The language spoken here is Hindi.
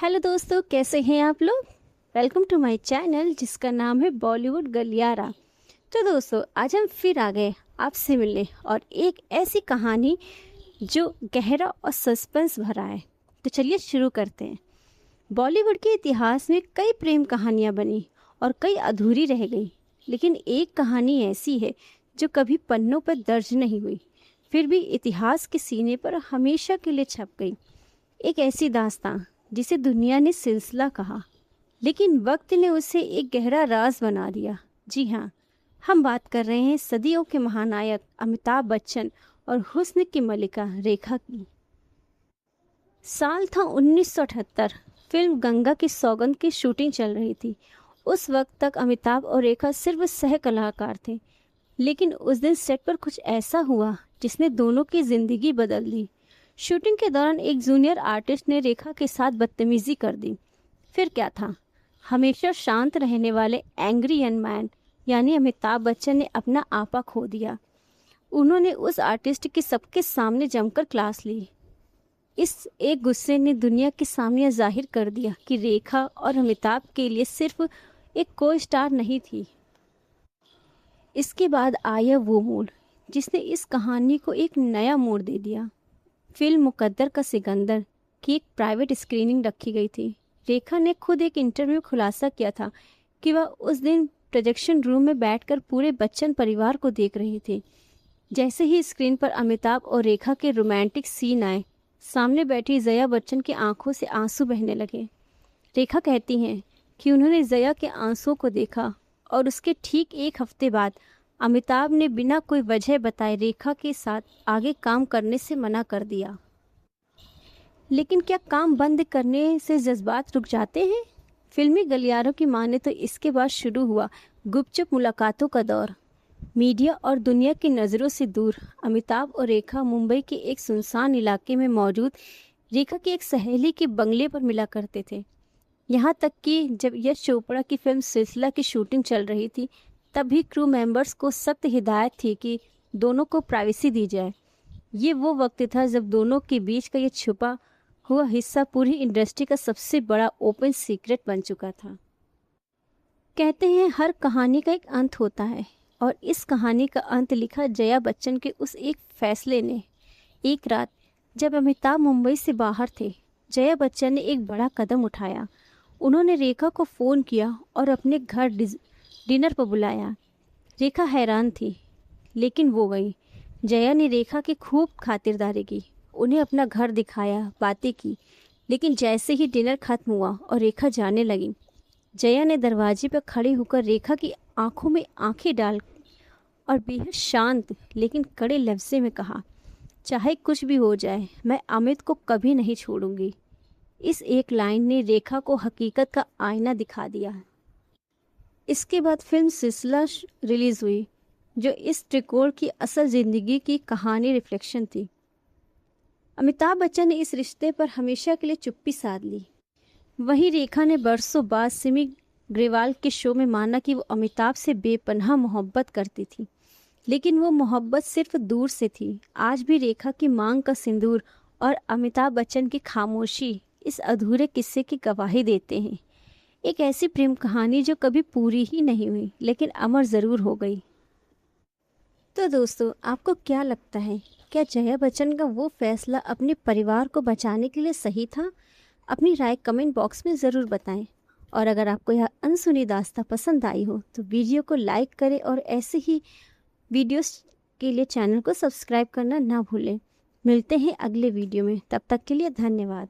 हेलो दोस्तों, कैसे हैं आप लोग। वेलकम टू माय चैनल जिसका नाम है बॉलीवुड गलियारा। तो दोस्तों, आज हम फिर आ गए आपसे मिलने और एक ऐसी कहानी जो गहरा और सस्पेंस भरा है। तो चलिए शुरू करते हैं। बॉलीवुड के इतिहास में कई प्रेम कहानियां बनी और कई अधूरी रह गई, लेकिन एक कहानी ऐसी है जो कभी पन्नों पर दर्ज नहीं हुई, फिर भी इतिहास के सीने पर हमेशा के लिए छप गई। एक ऐसी दास्तां जिसे दुनिया ने सिलसिला कहा, लेकिन वक्त ने उसे एक गहरा राज बना दिया। जी हाँ, हम बात कर रहे हैं सदियों के महानायक अमिताभ बच्चन और हुस्न की मलिका रेखा की। साल था 1978। फिल्म गंगा की सौगंध की शूटिंग चल रही थी। उस वक्त तक अमिताभ और रेखा सिर्फ सह कलाकार थे, लेकिन उस दिन सेट पर कुछ ऐसा हुआ जिसने दोनों की जिंदगी बदल दी। शूटिंग के दौरान एक जूनियर आर्टिस्ट ने रेखा के साथ बदतमीजी कर दी। फिर क्या था, हमेशा शांत रहने वाले एंग्री यंग मैन यानी अमिताभ बच्चन ने अपना आपा खो दिया। उन्होंने उस आर्टिस्ट की सबके सामने जमकर क्लास ली। इस एक गुस्से ने दुनिया के सामने जाहिर कर दिया कि रेखा और अमिताभ के लिए सिर्फ एक को स्टार नहीं थी। इसके बाद आया वो मोड़ जिसने इस कहानी को एक नया मोड़ दे दिया। फिल्म मुकद्दर का सिकंदर की एक प्राइवेट स्क्रीनिंग रखी गई थी। रेखा ने खुद एक इंटरव्यू में खुलासा किया था कि वह उस दिन प्रोजेक्शन रूम में बैठकर पूरे बच्चन परिवार को देख रही थी। जैसे ही स्क्रीन पर अमिताभ और रेखा के रोमांटिक सीन आए, सामने बैठी जया बच्चन की आंखों से आंसू बहने लगे। रेखा कहती हैं कि उन्होंने जया के आंसुओं को देखा और उसके ठीक एक हफ्ते बाद अमिताभ ने बिना कोई वजह बताए रेखा के साथ आगे काम करने से मना कर दिया। लेकिन क्या काम बंद करने से जज्बात रुक जाते हैं? फिल्मी गलियारों की माने तो इसके बाद शुरू हुआ गुपचुप मुलाकातों का दौर। मीडिया और दुनिया की नज़रों से दूर अमिताभ और रेखा मुंबई के एक सुनसान इलाके में मौजूद रेखा की एक सहेली के बंगले पर मिला करते थे। यहाँ तक कि जब यश चोपड़ा की फिल्म सिलसिला की शूटिंग चल रही थी, तब भी क्रू मेंबर्स को सख्त हिदायत थी कि दोनों को प्राइवेसी दी जाए। ये वो वक्त था जब दोनों के बीच का ये छुपा हुआ हिस्सा पूरी इंडस्ट्री का सबसे बड़ा ओपन सीक्रेट बन चुका था। कहते हैं हर कहानी का एक अंत होता है, और इस कहानी का अंत लिखा जया बच्चन के उस एक फैसले ने। एक रात जब अमिताभ मुंबई से बाहर थे, जया बच्चन ने एक बड़ा कदम उठाया। उन्होंने रेखा को फ़ोन किया और अपने घर डिनर पर बुलाया। रेखा हैरान थी, लेकिन वो गई। जया ने रेखा की खूब खातिरदारी की, उन्हें अपना घर दिखाया, बातें की। लेकिन जैसे ही डिनर खत्म हुआ और रेखा जाने लगी, जया ने दरवाजे पर खड़ी होकर रेखा की आंखों में आंखें डाल और बेहद शांत लेकिन कड़े लफ्ज़ों में कहा, चाहे कुछ भी हो जाए, मैं अमित को कभी नहीं छोड़ूंगी। इस एक लाइन ने रेखा को हकीकत का आईना दिखा दिया। इसके बाद फिल्म सिलसिला रिलीज़ हुई, जो इस त्रिकोण की असल ज़िंदगी की कहानी रिफ्लेक्शन थी। अमिताभ बच्चन ने इस रिश्ते पर हमेशा के लिए चुप्पी साध ली। वहीं रेखा ने बरसों बाद सिमी ग्रेवाल के शो में माना कि वो अमिताभ से बेपनाह मोहब्बत करती थी, लेकिन वो मोहब्बत सिर्फ दूर से थी। आज भी रेखा की मांग का सिंदूर और अमिताभ बच्चन की खामोशी इस अधूरे किस्से की गवाही देते हैं। एक ऐसी प्रेम कहानी जो कभी पूरी ही नहीं हुई, लेकिन अमर ज़रूर हो गई। तो दोस्तों, आपको क्या लगता है, क्या जया बच्चन का वो फैसला अपने परिवार को बचाने के लिए सही था? अपनी राय कमेंट बॉक्स में ज़रूर बताएं। और अगर आपको यह अनसुनी दास्तां पसंद आई हो तो वीडियो को लाइक करें और ऐसे ही वीडियोस के लिए चैनल को सब्सक्राइब करना ना भूलें। मिलते हैं अगले वीडियो में, तब तक के लिए धन्यवाद।